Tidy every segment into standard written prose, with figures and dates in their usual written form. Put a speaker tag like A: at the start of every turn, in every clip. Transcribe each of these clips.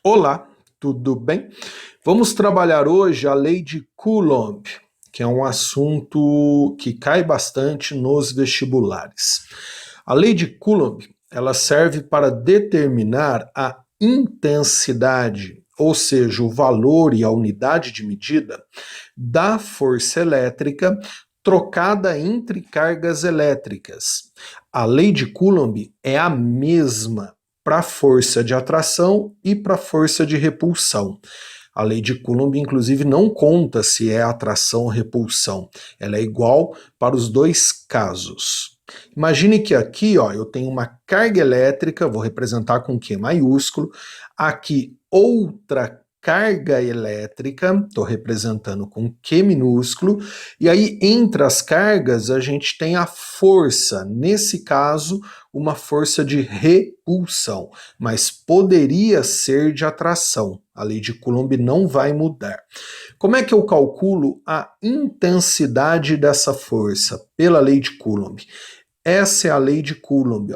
A: Olá, tudo bem? Vamos trabalhar hoje a lei de Coulomb, que é um assunto que cai bastante nos vestibulares. A lei de Coulomb, ela serve para determinar a intensidade, ou seja, o valor e a unidade de medida da força elétrica trocada entre cargas elétricas. A lei de Coulomb é a mesma para a força de atração e para a força de repulsão. A lei de Coulomb, inclusive, não conta se é atração ou repulsão. Ela é igual para os dois casos. Imagine que aqui, eu tenho uma carga elétrica, vou representar com Q maiúsculo, aqui outra carga elétrica, estou representando com Q minúsculo, e aí entre as cargas a gente tem a força, nesse caso, uma força de repulsão, mas poderia ser de atração. A lei de Coulomb não vai mudar. Como é que eu calculo a intensidade dessa força pela lei de Coulomb? Essa é a lei de Coulomb.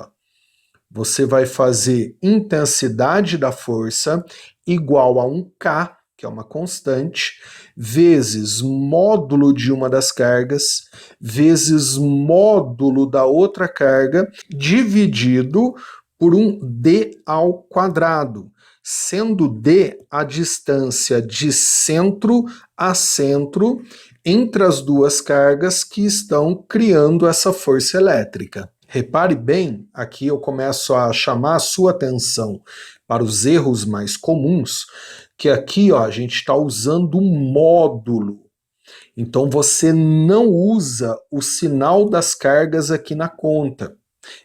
A: Você vai fazer intensidade da força igual a um K, que é uma constante, vezes módulo de uma das cargas, vezes módulo da outra carga, dividido por um D ao quadrado, sendo D a distância de centro a centro entre as duas cargas que estão criando essa força elétrica. Repare bem, aqui eu começo a chamar a sua atenção para os erros mais comuns, que aqui a gente está usando um módulo. Então você não usa o sinal das cargas aqui na conta.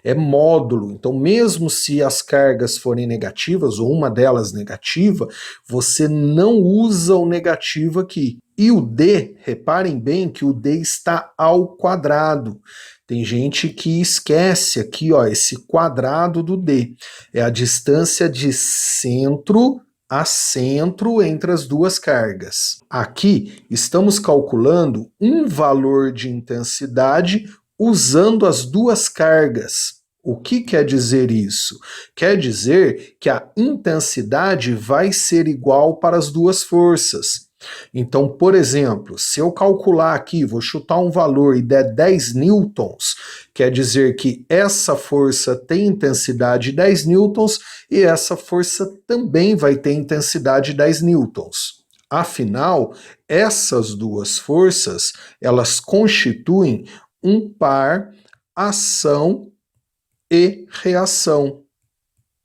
A: É módulo. Então, mesmo se as cargas forem negativas, ou uma delas negativa, você não usa o negativo aqui. E o D, reparem bem que o D está ao quadrado. Tem gente que esquece aqui, esse quadrado do D. É a distância de centro a centro entre as duas cargas. Aqui estamos calculando um valor de intensidade usando as duas cargas. O que quer dizer isso? Quer dizer que a intensidade vai ser igual para as duas forças. Então, por exemplo, se eu calcular aqui, vou chutar um valor e der 10 newtons, quer dizer que essa força tem intensidade 10 newtons e essa força também vai ter intensidade 10 newtons. Afinal, essas duas forças, elas constituem um par ação e reação,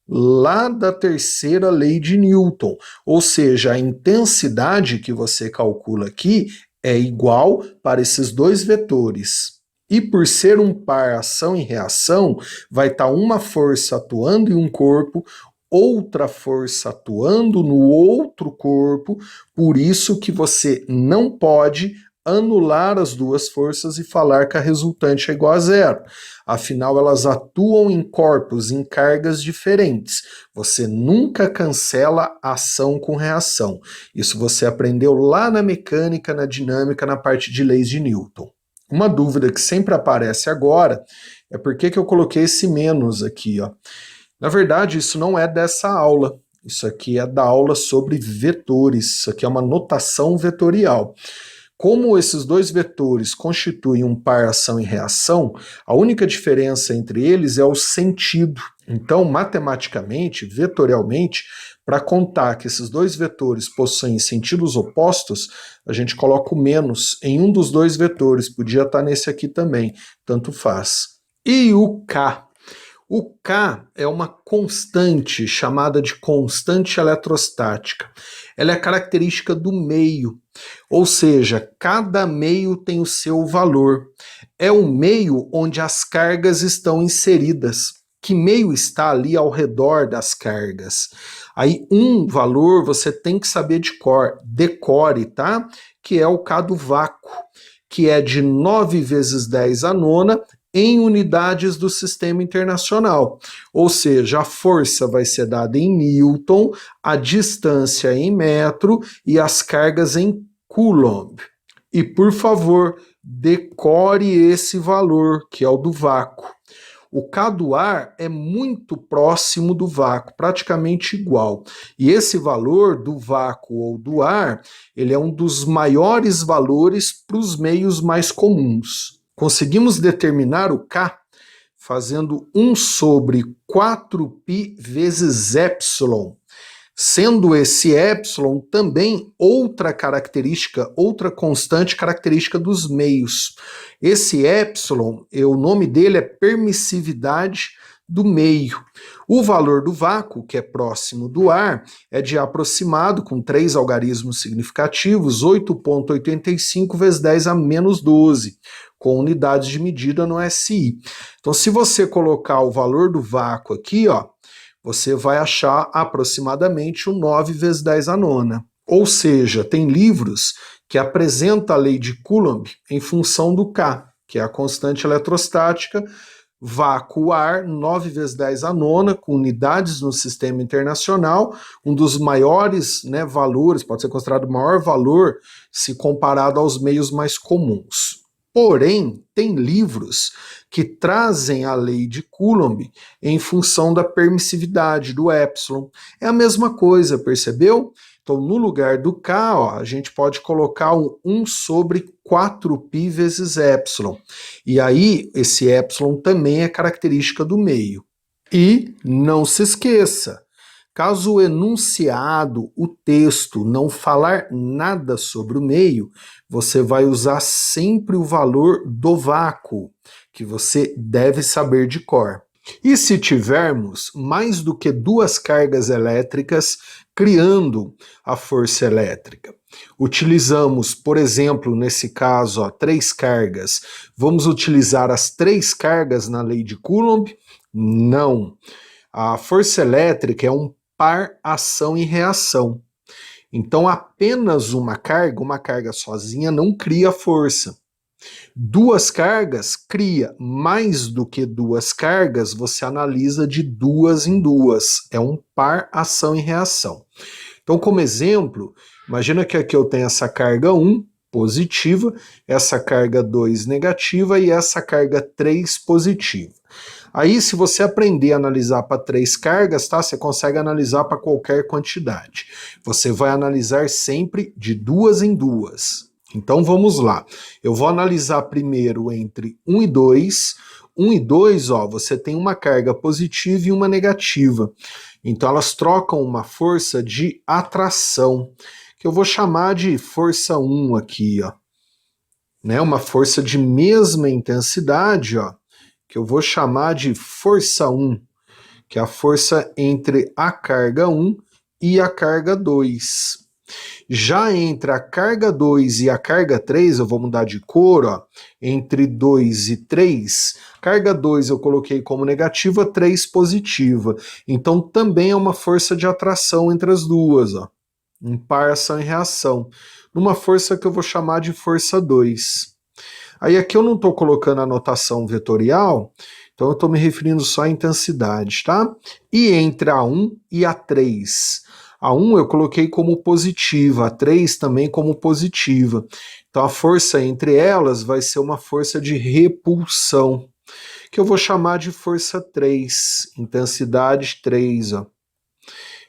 A: lá da terceira lei de Newton, ou seja, a intensidade que você calcula aqui é igual para esses dois vetores. E por ser um par ação e reação, vai estar uma força atuando em um corpo, outra força atuando no outro corpo, por isso que você não pode anular as duas forças e falar que a resultante é igual a zero. Afinal, elas atuam em corpos, em cargas diferentes. Você nunca cancela ação com reação. Isso você aprendeu lá na mecânica, na dinâmica, na parte de leis de Newton. Uma dúvida que sempre aparece agora é por que eu coloquei esse menos aqui. Na verdade, isso não é dessa aula. Isso aqui é da aula sobre vetores. Isso aqui é uma notação vetorial. Como esses dois vetores constituem um par ação e reação, a única diferença entre eles é o sentido. Então, matematicamente, vetorialmente, para contar que esses dois vetores possuem sentidos opostos, a gente coloca o menos em um dos dois vetores, podia estar nesse aqui também, tanto faz. E o K? O K é uma constante chamada de constante eletrostática. Ela é característica do meio, ou seja, cada meio tem o seu valor. É o meio onde as cargas estão inseridas. Que meio está ali ao redor das cargas? Aí um valor você tem que saber de cor, decore, tá? Que é o K do vácuo, que é de 9 vezes 10 à nona, em unidades do sistema internacional. Ou seja, a força vai ser dada em Newton, a distância em metro e as cargas em Coulomb. E, por favor, decore esse valor, que é o do vácuo. O K do ar é muito próximo do vácuo, praticamente igual. E esse valor do vácuo ou do ar, ele é um dos maiores valores para os meios mais comuns. Conseguimos determinar o K fazendo 1 sobre 4π vezes epsilon, sendo esse epsilon também outra característica, outra constante característica dos meios. Esse epsilon, o nome dele é permissividade do meio. O valor do vácuo, que é próximo do ar, é de aproximado, com 3 algarismos significativos, 8,85 vezes 10 a menos 12, com unidades de medida no SI. Então, se você colocar o valor do vácuo aqui, ó, você vai achar aproximadamente o 9 vezes 10 a nona. Ou seja, tem livros que apresentam a lei de Coulomb em função do K, que é a constante eletrostática, vácuo ar, 9 vezes 10 a nona, com unidades no sistema internacional, um dos maiores, né, valores, pode ser considerado o maior valor se comparado aos meios mais comuns. Porém, tem livros que trazem a lei de Coulomb em função da permissividade do epsilon. É a mesma coisa, percebeu? Então, no lugar do K, ó, a gente pode colocar um 1 sobre 4π vezes epsilon. E aí, esse epsilon também é característica do meio. E não se esqueça, caso o enunciado, o texto, não falar nada sobre o meio, você vai usar sempre o valor do vácuo, que você deve saber de cor. E se tivermos mais do que 2 cargas elétricas criando a força elétrica? Utilizamos, por exemplo, nesse caso, ó, 3 cargas. Vamos utilizar as 3 cargas na lei de Coulomb? Não. A força elétrica é um par ação e reação. Então, apenas uma carga sozinha não cria força. 2 cargas cria. Mais do que 2 cargas, você analisa de 2 em 2. É um par ação e reação. Então, como exemplo, imagina que aqui eu tenho essa carga 1 positiva, essa carga 2 negativa e essa carga 3 positiva. Aí, se você aprender a analisar para 3 cargas, tá? Você consegue analisar para qualquer quantidade. Você vai analisar sempre de 2 em 2. Então, vamos lá. Eu vou analisar primeiro entre 1 e 2. 1 e 2, ó, você tem uma carga positiva e uma negativa. Então, elas trocam uma força de atração, que eu vou chamar de força 1 aqui, ó. Né? Uma força de mesma intensidade, ó, que eu vou chamar de força 1, que é a força entre a carga 1 e a carga 2. Já entre a carga 2 e a carga 3, eu vou mudar de cor, ó, entre 2 e 3, carga 2 eu coloquei como negativa, 3 positiva. Então também é uma força de atração entre as duas, ó, um par ação e reação, numa força que eu vou chamar de força 2. Aí aqui eu não estou colocando a notação vetorial, então eu estou me referindo só à intensidade, tá? E entre a 1 e a 3. A 1 eu coloquei como positiva, a 3 também como positiva. Então a força entre elas vai ser uma força de repulsão, que eu vou chamar de força 3, intensidade 3, ó.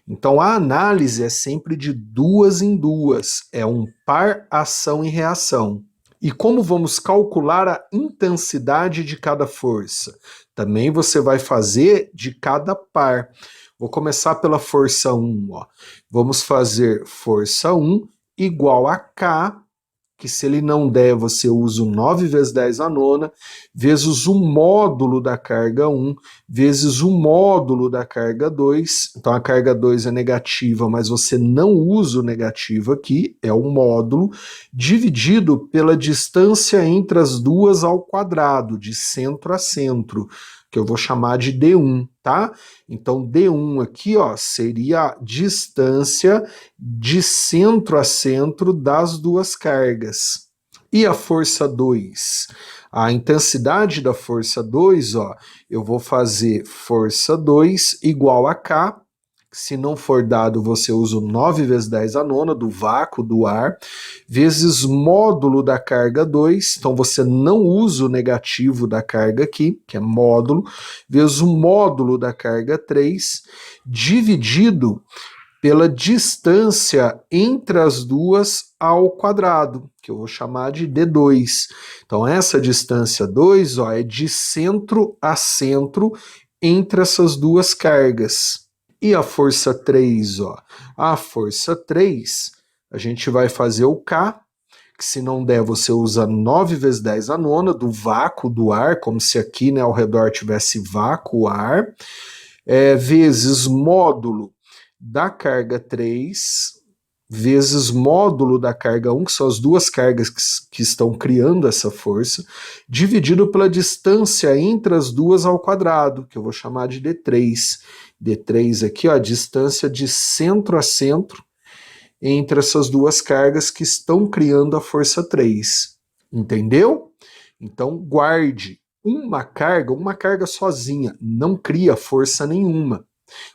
A: Então a análise é sempre de 2 em 2, é um par ação e reação. E como vamos calcular a intensidade de cada força? Também você vai fazer de cada par. Vou começar pela força 1. Ó. Vamos fazer força 1 igual a K, que se ele não der, você usa o 9 vezes 10 a nona, vezes o módulo da carga 1, vezes o módulo da carga 2. Então a carga 2 é negativa, mas você não usa o negativo aqui, é o módulo, dividido pela distância entre as duas ao quadrado, de centro a centro, que eu vou chamar de D1, tá? Então D1 aqui, ó, seria a distância de centro a centro das duas cargas. E a força 2? A intensidade da força 2, ó, eu vou fazer força 2 igual a K, Se não for dado, você usa o 9 vezes 10 a nona do vácuo do ar, vezes módulo da carga 2, então você não usa o negativo da carga aqui, que é módulo, vezes o módulo da carga 3, dividido pela distância entre as duas ao quadrado, que eu vou chamar de D2. Então essa distância 2, ó, é de centro a centro entre essas duas cargas. E a força 3, ó, a força 3, a gente vai fazer o K, que se não der você usa 9 vezes 10 a nona do vácuo do ar, como se aqui, né, ao redor tivesse vácuo ar, vezes módulo da carga 3, vezes módulo da carga 1, que são as duas cargas que estão criando essa força, dividido pela distância entre as duas ao quadrado, que eu vou chamar de D3. D3 aqui, ó, a distância de centro a centro entre essas duas cargas que estão criando a força 3. Entendeu? Então, guarde, uma carga sozinha não cria força nenhuma.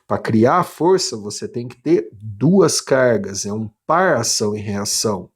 A: Para criar a força, você tem que ter duas cargas, é um par ação e reação.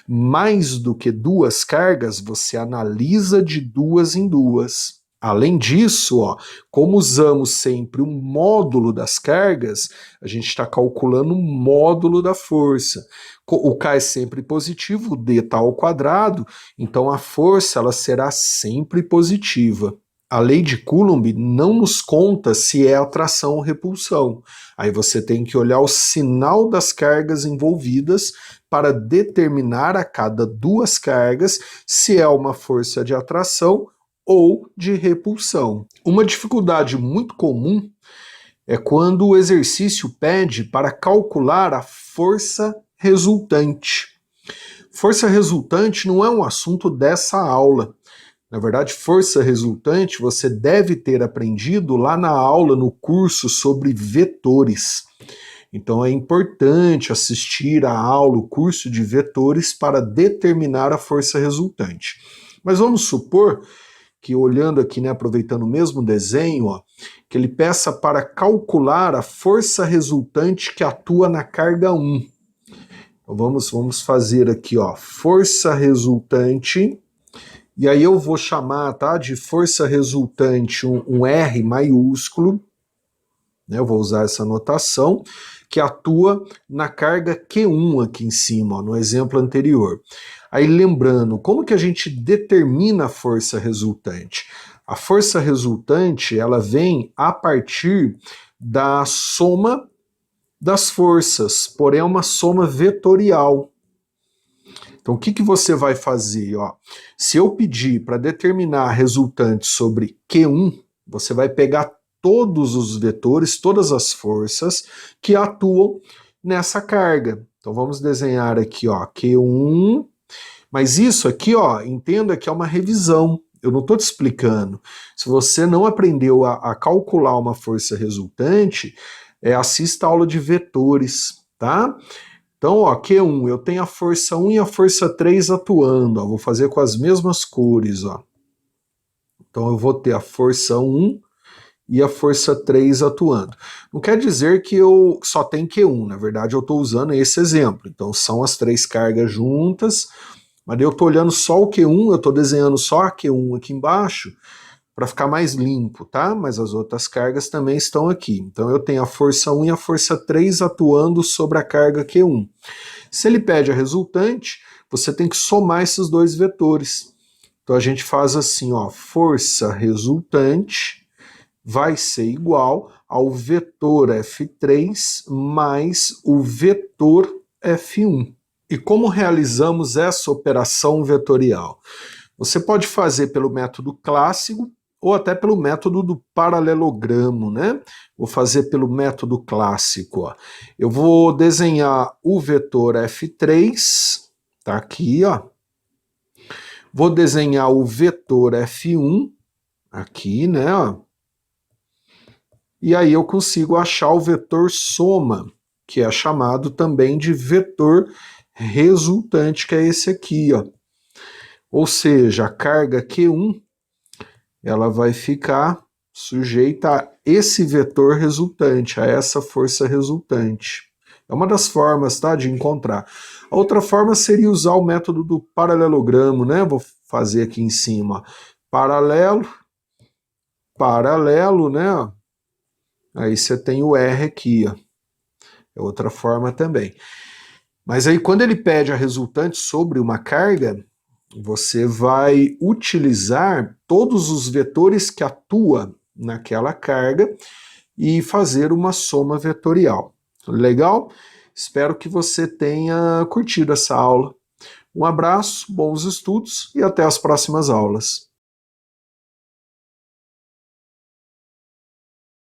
A: Mais do que duas cargas, você analisa de duas em duas. Além disso, ó, como usamos sempre o módulo das cargas, a gente está calculando o módulo da força. O K é sempre positivo, o D está ao quadrado, então a força ela será sempre positiva. A lei de Coulomb não nos conta se é atração ou repulsão. Aí você tem que olhar o sinal das cargas envolvidas para determinar a cada duas cargas se é uma força de atração ou de repulsão. Uma dificuldade muito comum é quando o exercício pede para calcular a força resultante. Força resultante não é um assunto dessa aula. Na verdade, força resultante você deve ter aprendido lá na aula, no curso sobre vetores. Então é importante assistir a aula, o curso de vetores, para determinar a força resultante. Mas vamos supor que, olhando aqui, né, aproveitando o mesmo desenho, ó, que ele peça para calcular a força resultante que atua na carga 1. Então vamos fazer aqui, ó, força resultante. E aí eu vou chamar, tá, de força resultante um R maiúsculo, né, eu vou usar essa notação, que atua na carga Q1 aqui em cima, ó, no exemplo anterior. Aí lembrando, como que a gente determina a força resultante? A força resultante, ela vem a partir da soma das forças, porém é uma soma vetorial. Então, o que você vai fazer? Ó? Se eu pedir para determinar a resultante sobre Q1, você vai pegar todos os vetores, todas as forças que atuam nessa carga. Então, vamos desenhar aqui, ó, Q1, mas isso aqui, ó, entenda que é uma revisão. Eu não estou te explicando. Se você não aprendeu a calcular uma força resultante, assista a aula de vetores, tá? Então, ó, Q1, eu tenho a força 1 e a força 3 atuando, ó, vou fazer com as mesmas cores, ó. Então eu vou ter a força 1 e a força 3 atuando. Não quer dizer que eu só tenho Q1, na verdade eu estou usando esse exemplo. Então são as três cargas juntas, mas eu estou olhando só o Q1, eu estou desenhando só a Q1 aqui embaixo, para ficar mais limpo, tá? Mas as outras cargas também estão aqui. Então eu tenho a força 1 e a força 3 atuando sobre a carga Q1. Se ele pede a resultante, você tem que somar esses dois vetores. Então a gente faz assim, ó, força resultante vai ser igual ao vetor F3 mais o vetor F1. E como realizamos essa operação vetorial? Você pode fazer pelo método clássico, ou até pelo método do paralelogramo, né? Vou fazer pelo método clássico, ó. Eu vou desenhar o vetor F3, tá aqui, ó. Vou desenhar o vetor F1, aqui, né, ó. E aí eu consigo achar o vetor soma, que é chamado também de vetor resultante, que é esse aqui, ó. Ou seja, a carga Q1 ela vai ficar sujeita a esse vetor resultante, a essa força resultante. É uma das formas, tá, de encontrar. A outra forma seria usar o método do paralelogramo, né? Vou fazer aqui em cima. Paralelo, paralelo, né? Aí você tem o R aqui, ó. É outra forma também. Mas aí quando ele pede a resultante sobre uma carga, você vai utilizar todos os vetores que atuam naquela carga e fazer uma soma vetorial. Legal? Espero que você tenha curtido essa aula. Um abraço, bons estudos e até as próximas aulas.